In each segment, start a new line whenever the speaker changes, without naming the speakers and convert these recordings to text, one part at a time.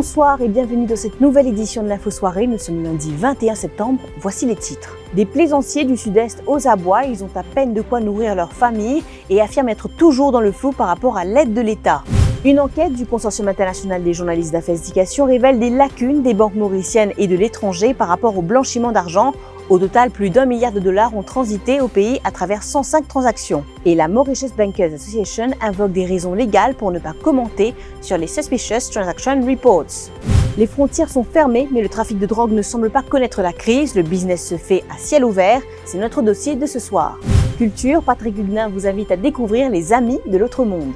Bonsoir et bienvenue dans cette nouvelle édition de l'Info Soirée. Nous sommes lundi 21 septembre. Voici les titres. Des plaisanciers du Sud-Est aux abois, ils ont à peine de quoi nourrir leur famille et affirment être toujours dans le flou par rapport à l'aide de l'État. Une enquête du Consortium international des journalistes d'investigation révèle des lacunes des banques mauriciennes et de l'étranger par rapport au blanchiment d'argent. Au total, plus d'1 milliard de dollars ont transité au pays à travers 105 transactions. Et la Mauritius Bankers Association invoque des raisons légales pour ne pas commenter sur les Suspicious Transaction Reports. Les frontières sont fermées, mais le trafic de drogue ne semble pas connaître la crise. Le business se fait à ciel ouvert. C'est notre dossier de ce soir. Culture, Patrick Huguenin vous invite à découvrir les amis de l'autre monde.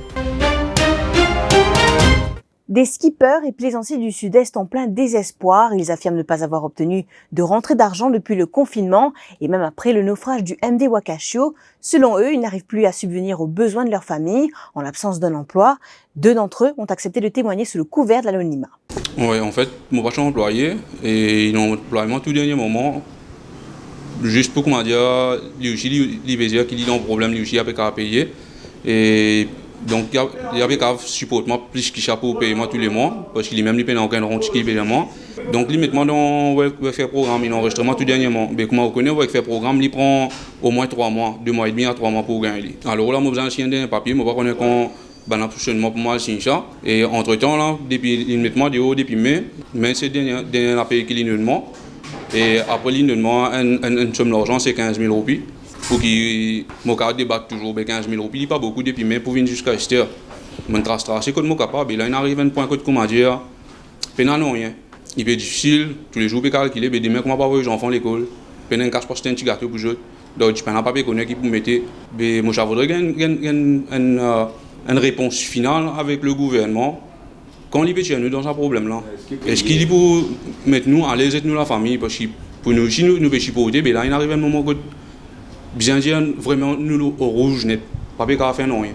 Des skippers et plaisanciers du Sud-Est en plein désespoir. Ils affirment ne pas avoir obtenu de rentrée d'argent depuis le confinement et même après le naufrage du MV Wakashio. Selon eux, ils n'arrivent plus à subvenir aux besoins de leur famille en l'absence d'un emploi. 2 d'entre eux ont accepté de témoigner sous le couvert de l'anonymat.
Oui, en fait, mon papa est employé et ils ont employé tout dernier moment. Juste pour comment dire, il veut dire qu'il y a un problème, il a pas payer. Et donc, il y avait qu'à supporter plus qu'il chapeau pour payer tous les mois, parce qu'il est même pas aucun rond qui paye moi. Donc, limite, on va faire programme, il enregistrement tout dernièrement. Mais comment on connaît, on va faire programme, il prend au moins 3 mois, 2 mois et demi à 3 mois pour gagner. Alors là, moi, j'ai un papier, moi, on va connaître un fonctionnement pour moi, c'est ça. Et entre-temps, là, depuis depuis mai, c'est dernier appel qu'il y a mois. Et après l'inondement, une somme d'argent, c'est 15 000 roupies. Pour qu'il mon cas débatte toujours 15 000 roupies, il n'y a pas beaucoup depuis mai pour venir jusqu'à Esther. Je trace c'est comme mon capable, là il arrive à un point que comment dire, pénal non rien. Il est difficile, tous les jours il peut calculer, mais demain comment pas voir les enfants à l'école, pénal cache pas un petit gâteau pour jouer. Donc je peux pas connaître qui pour mettre, mais moi je voudrais une réponse finale avec le gouvernement. Quand il peut nous dans un problème là, est-ce qu'il est pour mettre nous à l'aise avec nous la famille, parce que pour nous si nous peut supporter, mais là il arrive un moment que bien dire vraiment nous au rouge net pas qu'à faire non rien.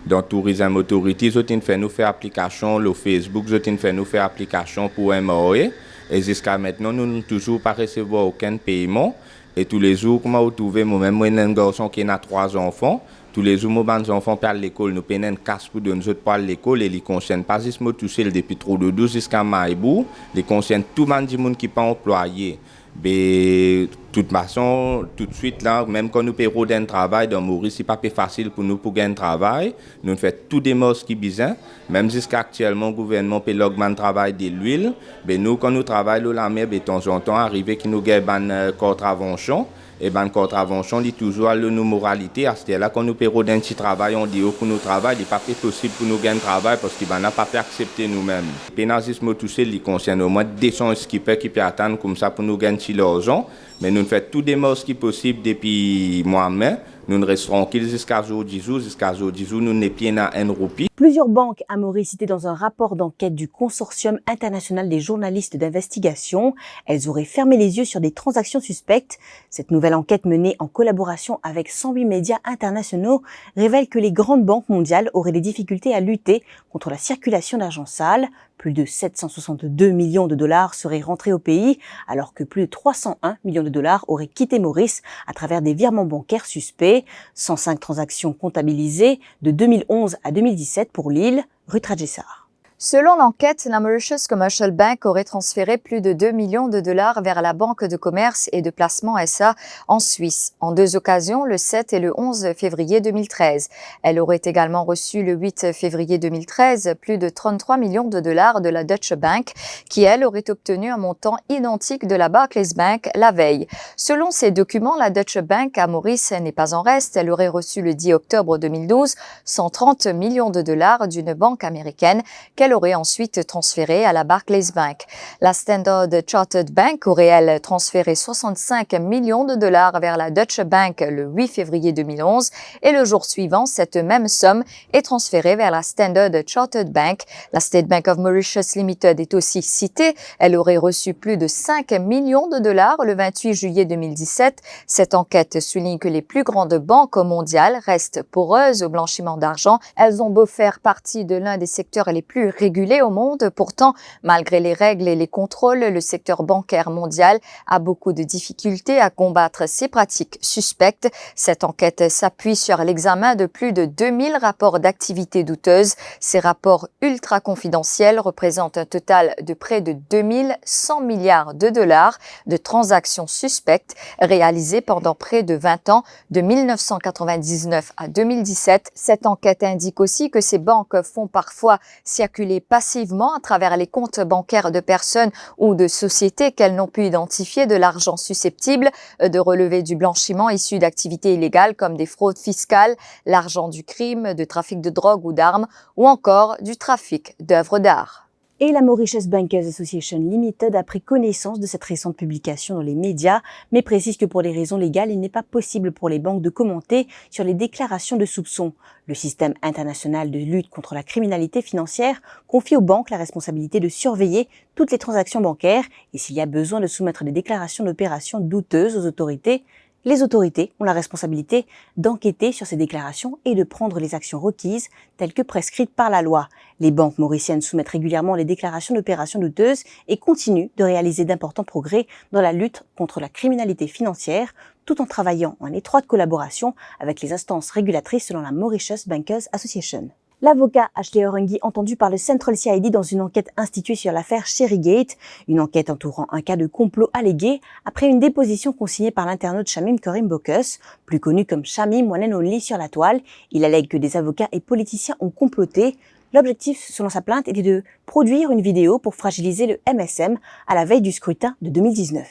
Dans Tourism Authority, ils ont fait nous faire application le Facebook, ils ont fait nous faire application pour MOE et jusqu'à maintenant nous n'avons toujours pas recevoir aucun paiement et tous les jours comment vous trouvez moi-même un garçon qui a 3 enfants. Tous les jours, mes enfants parlent à l'école, nous payons une casse pour nous autres à l'école et ils ne concernent pas juste moi touché depuis trop de 12 jusqu'à Maïbou, ils concernent tout le monde qui n'est pas employé. Mais de toute façon, tout de suite, là, même quand nous payons un travail dans Maurice, ce n'est pas facile pour nous pour gagner un travail. Nous faisons tout des morts qui besoin. Même jusqu'à actuellement, le gouvernement paye l'augment de travail de l'huile. Mais nous, quand nous travaillons la mer, de temps en temps, arrive que nous gagnons une contravention. Et bien, contravention, il y a toujours nos moralités. À ce là quand nous payons un petit travail, on dit que nous travaillons, il n'est pas possible pour nous gagner un travail parce qu'il n'a pas fait accepter nous-mêmes. Le pénalisme touché, il concerne au moins 200 skippers qui peuvent attendre comme ça pour nous gagner de l'argent. Mais nous faisons tout des morts qui possible depuis mois-mai. Nous ne resterons qu'ils jusqu'à jour 10 jours. Jusqu'à jour 10 jours, nous n'avons pas un roupie.
Plusieurs banques à Maurice citées dans un rapport d'enquête du Consortium international des journalistes d'investigation. Elles auraient fermé les yeux sur des transactions suspectes. Cette nouvelle enquête menée en collaboration avec 108 médias internationaux révèle que les grandes banques mondiales auraient des difficultés à lutter contre la circulation d'argent sale. Plus de 762 millions de dollars seraient rentrés au pays, alors que plus de 301 millions de dollars auraient quitté Maurice à travers des virements bancaires suspects. 105 transactions comptabilisées de 2011 à 2017 pour l'île, rue Tradjessar.
Selon l'enquête, la Mauritius Commercial Bank aurait transféré plus de 2 millions de dollars vers la Banque de commerce et de placement SA en Suisse, en 2 occasions, le 7 et le 11 février 2013. Elle aurait également reçu le 8 février 2013 plus de 33 millions de dollars de la Deutsche Bank, qui elle aurait obtenu un montant identique de la Barclays Bank la veille. Selon ces documents, la Deutsche Bank à Maurice n'est pas en reste. Elle aurait reçu le 10 octobre 2012 130 millions de dollars d'une banque américaine qu'elle aurait ensuite transféré à la Barclays Bank. La Standard Chartered Bank aurait, elle, transféré 65 millions de dollars vers la Deutsche Bank le 8 février 2011 et le jour suivant, cette même somme est transférée vers la Standard Chartered Bank. La State Bank of Mauritius Limited est aussi citée. Elle aurait reçu plus de 5 millions de dollars le 28 juillet 2017. Cette enquête souligne que les plus grandes banques mondiales restent poreuses au blanchiment d'argent. Elles ont beau faire partie de l'un des secteurs les plus régulé au monde. Pourtant, malgré les règles et les contrôles, le secteur bancaire mondial a beaucoup de difficultés à combattre ces pratiques suspectes. Cette enquête s'appuie sur l'examen de plus de 2000 rapports d'activités douteuses. Ces rapports ultra confidentiels représentent un total de près de 2100 milliards de dollars de transactions suspectes réalisées pendant près de 20 ans, de 1999 à 2017. Cette enquête indique aussi que ces banques font parfois circuler passivement à travers les comptes bancaires de personnes ou de sociétés qu'elles n'ont pu identifier de l'argent susceptible de relever du blanchiment issu d'activités illégales comme des fraudes fiscales, l'argent du crime, de trafic de drogue ou d'armes ou encore du trafic d'œuvres d'art.
Et la Mauritius Bankers Association Limited a pris connaissance de cette récente publication dans les médias, mais précise que pour des raisons légales, il n'est pas possible pour les banques de commenter sur les déclarations de soupçons. Le système international de lutte contre la criminalité financière confie aux banques la responsabilité de surveiller toutes les transactions bancaires et s'il y a besoin de soumettre des déclarations d'opérations douteuses aux autorités, les autorités ont la responsabilité d'enquêter sur ces déclarations et de prendre les actions requises telles que prescrites par la loi. Les banques mauriciennes soumettent régulièrement les déclarations d'opérations douteuses et continuent de réaliser d'importants progrès dans la lutte contre la criminalité financière, tout en travaillant en étroite collaboration avec les instances régulatrices selon la Mauritius Bankers Association. L'avocat Ashley Orungi, entendu par le Central CID dans une enquête instituée sur l'affaire Sherrygate, une enquête entourant un cas de complot allégué après une déposition consignée par l'internaute Shamim Karim Bokus, plus connu comme Shamim One and Only sur la toile. Il allègue que des avocats et politiciens ont comploté. L'objectif, selon sa plainte, était de produire une vidéo pour fragiliser le MSM à la veille du scrutin de 2019.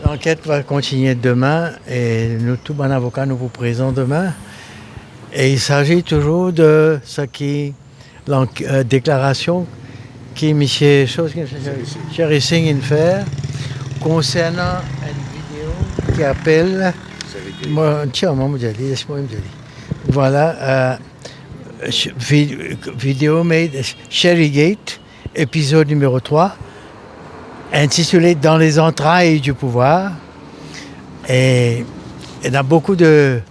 L'enquête va continuer demain et nous, tout bon avocat, nous vous présentons demain. Et il s'agit toujours de ce qui déclaration qui M. Sherry Singh fait concernant une vidéo qui appelle voilà vidéo made Sherrygate, épisode numéro 3, intitulé Dans les entrailles du pouvoir. Et il y a beaucoup de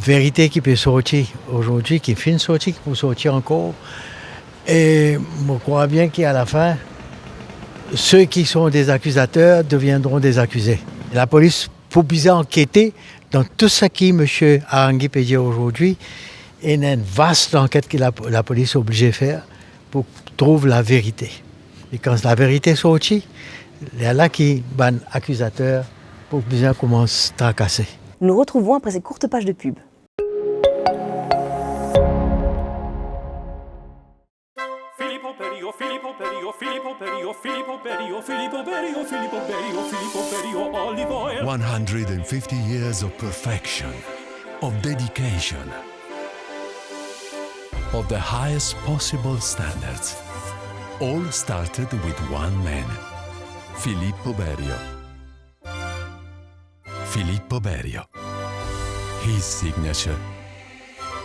vérité qui peut sortir aujourd'hui, qui finit de sortir, qui peut sortir encore. Et je crois bien qu'à la fin, ceux qui sont des accusateurs deviendront des accusés. Et la police faut bien enquêter dans tout ce qui M. Arangui peut dire aujourd'hui. Et il y a une vaste enquête que la police est obligée de faire pour trouver la vérité. Et quand la vérité sortit, il y a là qui ban accusateur pour bien commencer à tracasser.
Nous nous retrouvons après ces courtes pages de pub.
Filippo Berio, Filippo Berio, Filippo Berio, Filippo Berio, Filippo Berio, Filippo Berio, Filippo Berio, olive oil.
150 years of perfection, of dedication, of the highest possible standards. All started with one man, Filippo Berio. Filippo Berio. His signature,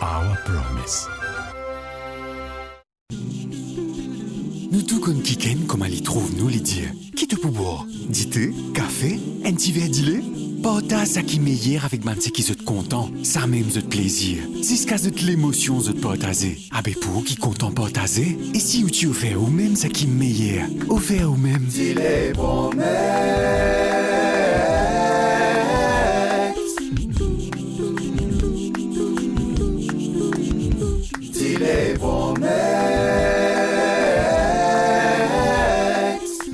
our promise.
Nous tout comme Kiken, comme elle y trouve nous les dire. Qui te pour boire? Du thé, café, un petit verre d'ilé? Partage ça qui meilleur avec man qui se content, ça même de plaisir. C'est ce cas de l'émotion de partager. Avec pour qui content partager. Et si tu offres ou même ça qui meilleur, offert ou même. Dis-les promesses. Dis-les promesses.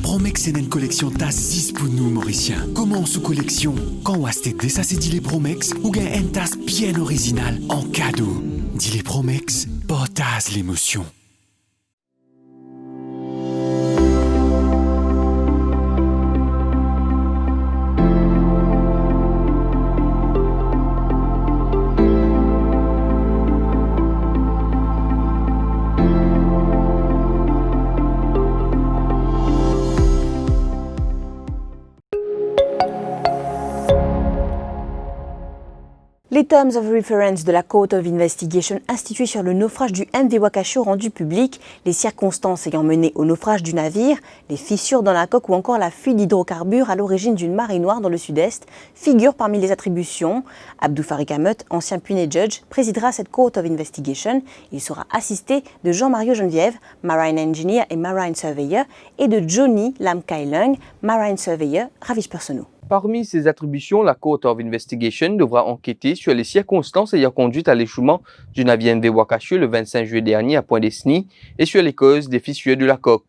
Promex c'est une collection tasse pour nous Mauriciens. Comment sous collection? Quand on a acheté ça c'est dit les Promex ou gain une tasse bien originale en cadeau. Dit les Promex, partage l'émotion.
Les Terms of Reference de la Court of Investigation institués sur le naufrage du MV Wakasho rendus publics, les circonstances ayant mené au naufrage du navire, les fissures dans la coque ou encore la fuite d'hydrocarbures à l'origine d'une marée noire dans le sud-est figurent parmi les attributions. Abdou Farik Ahmed, ancien Puisné Judge, présidera cette Court of Investigation. Il sera assisté de Jean-Mario Geneviève, Marine Engineer et Marine Surveyor, et de Johnny Lam Kai Leung, Marine Surveyor, Ravish Personneau.
Parmi ces attributions, la Court of Investigation devra enquêter sur les circonstances ayant conduit à l'échouement du navire MV Wakasho le 25 juillet dernier à Point-Desny et sur les causes des fissures de la coque.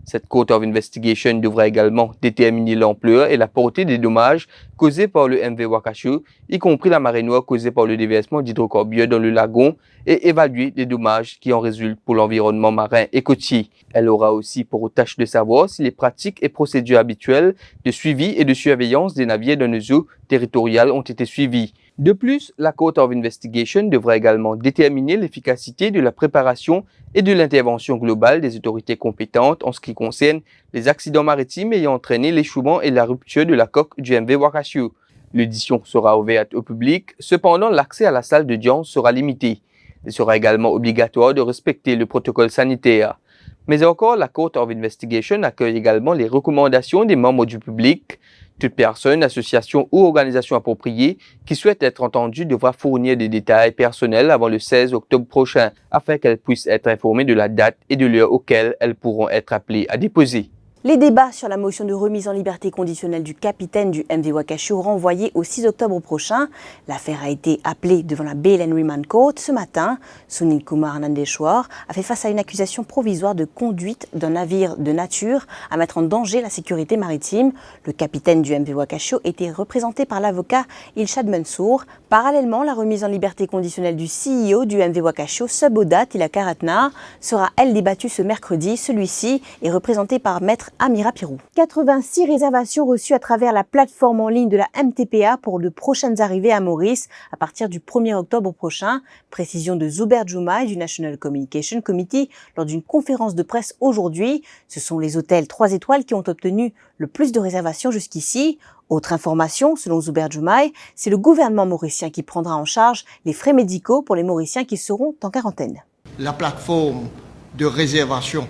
Cette Court of Investigation devra également déterminer l'ampleur et la portée des dommages causés par le MV Wakasho, y compris la marée noire causée par le déversement d'hydrocarbures dans le lagon, et évaluer les dommages qui en résultent pour l'environnement marin et côtier. Elle aura aussi pour tâche de savoir si les pratiques et procédures habituelles de suivi et de surveillance des navires dans nos eaux territoriales ont été suivies. De plus, la Court of Investigation devra également déterminer l'efficacité de la préparation et de l'intervention globale des autorités compétentes en ce qui concerne les accidents maritimes ayant entraîné l'échouement et la rupture de la coque du MV Wakasho. L'audition sera ouverte au public, cependant l'accès à la salle d'audience sera limité. Il sera également obligatoire de respecter le protocole sanitaire. Mais encore, la Court of Investigation accueille également les recommandations des membres du public. Toute personne, association ou organisation appropriée qui souhaite être entendue devra fournir des détails personnels avant le 16 octobre prochain afin qu'elle puisse être informée de la date et de l'heure auxquelles elles pourront être appelées à déposer.
Les débats sur la motion de remise en liberté conditionnelle du capitaine du MV Wakasho renvoyés au 6 octobre prochain. L'affaire a été appelée devant la Bail and Remand Court ce matin. Sunil Kumar Nandeshwar a fait face à une accusation provisoire de conduite d'un navire de nature à mettre en danger la sécurité maritime. Le capitaine du MV Wakasho était représenté par l'avocat Ilshad Mansour. Parallèlement, la remise en liberté conditionnelle du CEO du MV Wakasho, Subodha Tilakaratna, sera elle débattue ce mercredi. Celui-ci est représenté par Maître Amira Pirou. 86 réservations reçues à travers la plateforme en ligne de la MTPA pour de prochaines arrivées à Maurice à partir du 1er octobre prochain. Précision de Zuber Jumai du National Communication Committee lors d'une conférence de presse aujourd'hui. Ce sont les hôtels 3 étoiles qui ont obtenu le plus de réservations jusqu'ici. Autre information, selon Zuber Jumai, c'est le gouvernement mauricien qui prendra en charge les frais médicaux pour les Mauriciens qui seront en quarantaine.
La plateforme de réservation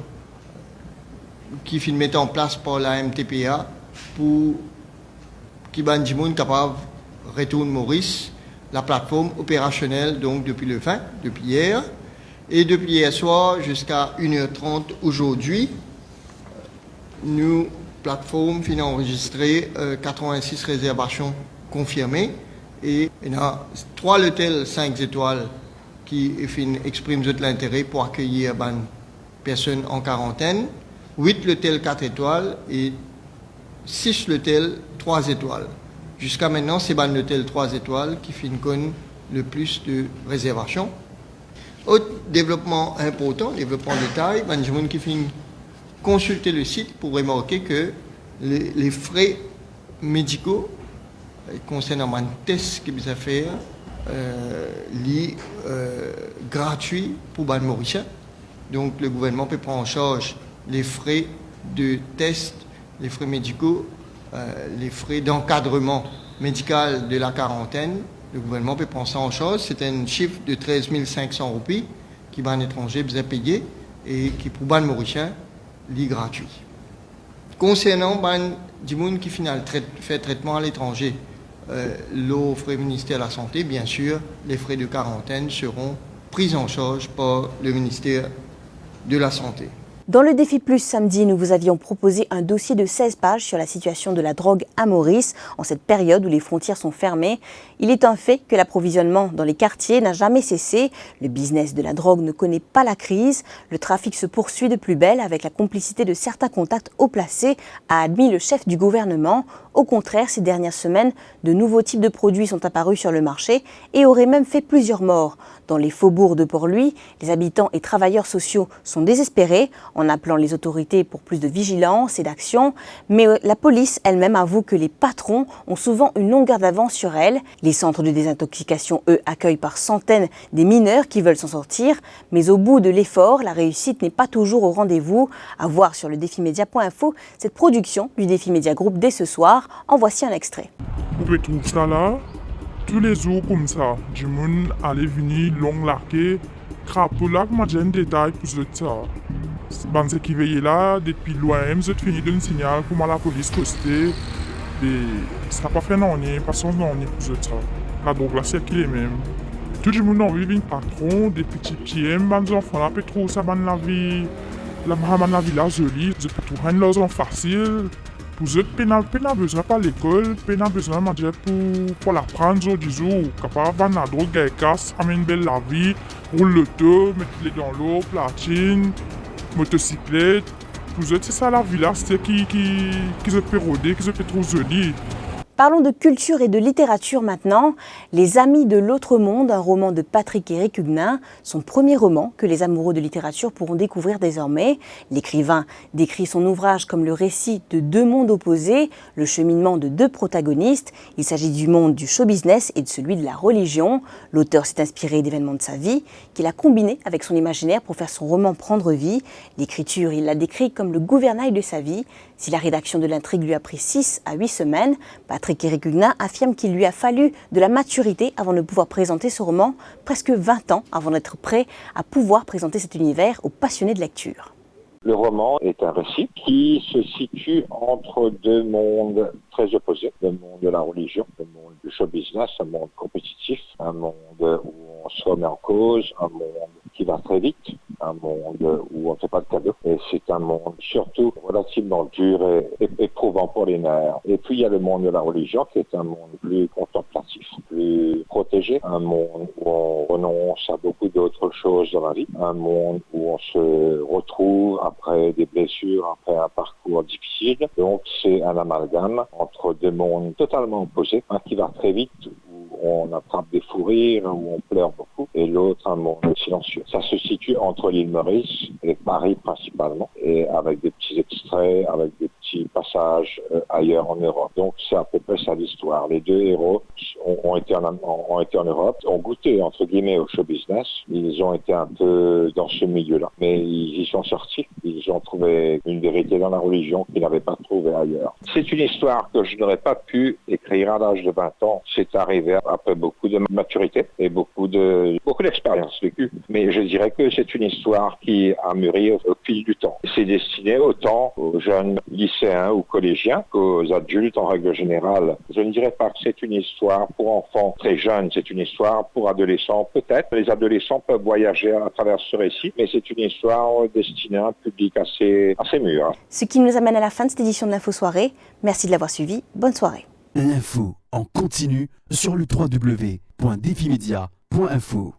qui est mise en place par la MTPA pour qui ban du monde capable retourner Maurice, la plateforme opérationnelle donc depuis le 20, depuis hier, et depuis hier soir jusqu'à 1h30 aujourd'hui, nous plateforme qui a enregistré 86 réservations confirmées et il y a 3 hôtels 5 étoiles qui expriment l'intérêt pour accueillir des personnes en quarantaine. 8 l'hôtel 4 étoiles et 6 l'hôtel 3 étoiles. Jusqu'à maintenant, c'est l'hôtel 3 étoiles qui connaît le plus de réservations. Autre développement important, développement de taille, il y a des gens qui consulter le site pour remarquer que les frais médicaux concernant un test qui vous a fait gratuit pour les Mauriciens. Donc le gouvernement peut prendre en charge les frais de test, les frais médicaux, les frais d'encadrement médical de la quarantaine. Le gouvernement peut prendre ça en charge. C'est un chiffre de 13 500 roupies qui va un étranger besoin payer et qui pour les Mauriciens est gratuit. Concernant les gens qui fait traitement à l'étranger, l'offre ministère de la Santé, bien sûr, les frais de quarantaine seront pris en charge par le ministère de la Santé.
Dans le Défi Plus samedi, nous vous avions proposé un dossier de 16 pages sur la situation de la drogue à Maurice en cette période où les frontières sont fermées. Il est un fait que l'approvisionnement dans les quartiers n'a jamais cessé. Le business de la drogue ne connaît pas la crise. Le trafic se poursuit de plus belle avec la complicité de certains contacts haut placés, a admis le chef du gouvernement. Au contraire, ces dernières semaines, de nouveaux types de produits sont apparus sur le marché et auraient même fait plusieurs morts. Dans les faubourgs de Port-Louis, les habitants et travailleurs sociaux sont désespérés en appelant les autorités pour plus de vigilance et d'action. Mais la police elle-même avoue que les patrons ont souvent une longueur d'avance sur elle. Les centres de désintoxication, eux, accueillent par centaines des mineurs qui veulent s'en sortir. Mais au bout de l'effort, la réussite n'est pas toujours au rendez-vous. À voir sur le défimédia.info, cette production du Défi Média Group dès ce soir. En voici un extrait.
On peut trouver ça là. tous les jours comme ça, du monde allait venir, long largué, crapaud là, m'a dit un détail pour ça. Ben, c'est qui veillait là, depuis loin, je finis d'un signal pour la police postée. Et ça n'a pas fait non, personne non, pour ça. La drogue là, c'est qui les mêmes. Tout le monde a envie de patron, des petits pieds, des enfants là, peut trop ça, la vie là, jolie, je peux tout rendre leurs enfants facile. Pour eux, pénal besoin pas l'école, pénal besoin de pour l'apprendre jour du jour, capable de la drogue, des casses, amène belle la vie, roule l'auto, mettre les dans l'eau, platine, motocyclette. Pour eux, c'est ça la vie là, c'est qui se peut rôder, qui se peut trop joli.
Parlons de culture et de littérature maintenant. Les Amis de l'autre monde, un roman de Patrick-Éric Huguenin, son premier roman que les amoureux de littérature pourront découvrir désormais. L'écrivain décrit son ouvrage comme le récit de deux mondes opposés, le cheminement de deux protagonistes. Il s'agit du monde du show business et de celui de la religion. L'auteur s'est inspiré d'événements de sa vie, qu'il a combinés avec son imaginaire pour faire son roman prendre vie. L'écriture, il l'a décrit comme le gouvernail de sa vie. Si la rédaction de l'intrigue lui a pris 6 à 8 semaines, Patrick-Éric Huguenin affirme qu'il lui a fallu de la maturité avant de pouvoir présenter ce roman, presque 20 ans avant d'être prêt à pouvoir présenter cet univers aux passionnés de lecture.
Le roman est un récit qui se situe entre deux mondes très opposés, le monde de la religion, le monde du show business, un monde compétitif, un monde où on se remet en cause, un monde qui va très vite, un monde où on ne fait pas de cadeaux. Et c'est un monde surtout relativement dur et éprouvant pour les nerfs. Et puis il y a le monde de la religion qui est un monde plus contemplatif, plus protégé, un monde où on renonce à beaucoup d'autres choses dans la vie, un monde où on se retrouve après des blessures, après un parcours difficile. Donc c'est un amalgame entre deux mondes totalement opposés, un qui va très vite, où on attrape des fous rires, où on pleure beaucoup, et l'autre un monde silencieux. Ça se situe entre l'île Maurice et Paris principalement, et avec des petits extraits, avec des petits passages ailleurs en Europe. Donc c'est à peu près ça l'histoire. Les deux héros ont été en Europe, ont goûté entre guillemets au show business. Ils ont été un peu dans ce milieu-là, mais ils y sont sortis. Ils ont trouvé une vérité dans la religion qu'ils n'avaient pas trouvée ailleurs. C'est une histoire que je n'aurais pas pu écrire à l'âge de 20 ans. C'est arrivé après beaucoup de maturité et beaucoup d'expérience vécue. Mais je dirais que c'est une histoire qui a mûri au fil du temps. C'est destiné autant aux jeunes lycéens ou collégiens qu'aux adultes en règle générale. Je ne dirais pas que c'est une histoire pour enfants très jeunes, c'est une histoire pour adolescents peut-être. Les adolescents peuvent voyager à travers ce récit, mais c'est une histoire destinée à un public assez mûr.
Ce qui nous amène à la fin de cette édition de l'Info Soirée. Merci de l'avoir suivi. Bonne soirée.
L'info en continu sur le www.defimedia.info.